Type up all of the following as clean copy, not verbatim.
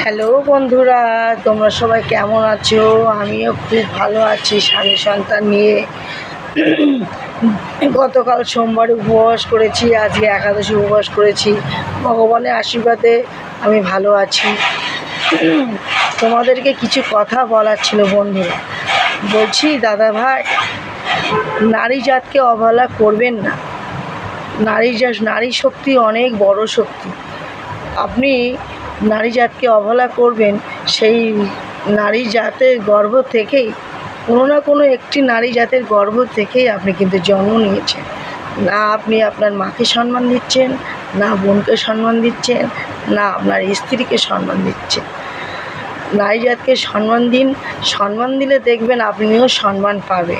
Hello বন্ধুরা, তোমরা সবাই কেমন আছো? আমিও খুব ভালো আছি স্বামী সন্তান নিয়ে। গতকাল সোমবারে উপবাস করেছি, আজকে একাদশী উপবাস করেছি। ভগবানের আশীর্বাদে আমি ভালো আছি। তোমাদেরকে কিছু কথা বলার ছিল বন্ধুরা। বলছি দাদা ভাই, নারী জাতকে অবহেলা করবেন না। নারী শক্তি অনেক বড় শক্তি। আপনি নারী জাতকে অবহেলা করবেন, সেই নারী জাতের গর্ভ থেকেই কোনো না কোনো একটি নারী জাতের গর্ভ থেকেই আপনি কিন্তু জন্ম নিয়েছেন। না আপনি আপনার মাকে সম্মান দিচ্ছেন, না বোনকে সম্মান দিচ্ছেন, না আপনার স্ত্রীকে সম্মান দিচ্ছেন। নারী জাতকে সম্মান দিন। সম্মান দিলে দেখবেন আপনিও সম্মান পাবে।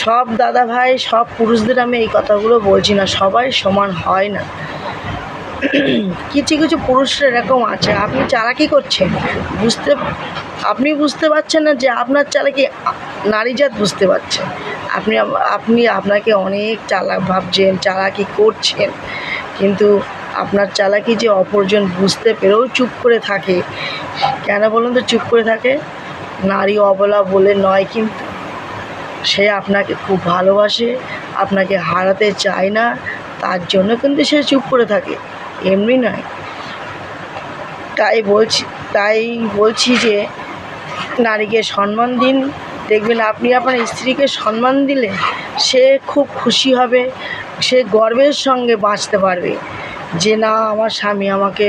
সব দাদা ভাই, সব পুরুষদের আমি এই কথাগুলো বলছি না, সবাই সমান হয় না। কিছু কিছু পুরুষরা এরকম আছে, আপনি চালাকি করছেন, আপনি বুঝতে পারছেন না যে আপনার চালাকি নারী জাত বুঝতে পারছেন। আপনি আপনাকে অনেক চালাক ভাবছেন, চালাকি করছেন, কিন্তু আপনার চালাকি যে অপরজন বুঝতে পেরেও চুপ করে থাকে। কেন বলুন তো চুপ করে থাকে? নারী অবলা বলে নয়, কিন্তু সে আপনাকে খুব ভালোবাসে, আপনাকে হারাতে চায় না, তার জন্য কিন্তু সে চুপ করে থাকে, এমনি নয়। তাই বলছি যে নারীকে সম্মান দিন। দেখবেন আপনি আপনার স্ত্রীকে সম্মান দিলে সে খুব খুশি হবে, সে গর্বের সঙ্গে বাঁচতে পারবে যে না, আমার স্বামী আমাকে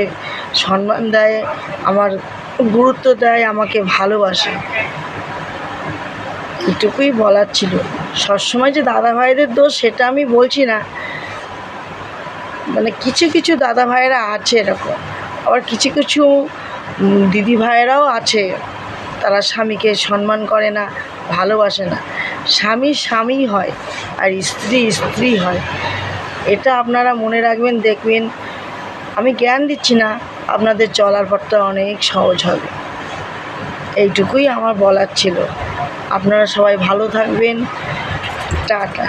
সম্মান দেয়, আমার গুরুত্ব দেয়, আমাকে ভালোবাসে। এটুকুই বলার ছিল। সবসময় যে দাদা ভাইদের দোষ সেটা আমি বলছি না, মানে কিছু কিছু দাদা ভাইয়েরা আছে এরকম, আবার কিছু কিছু দিদি ভাইয়েরাও আছে, তারা স্বামীকে সম্মান করে না, ভালোবাসে না। স্বামী স্বামী হয় আর স্ত্রী স্ত্রী হয়, এটা আপনারা মনে রাখবেন। দেখবেন, আমি জ্ঞান দিচ্ছি না, আপনাদের চলার পথটা অনেক সহজ হবে। এইটুকুই আমার বলার ছিল। আপনারা সবাই ভালো থাকবেন। টাটা।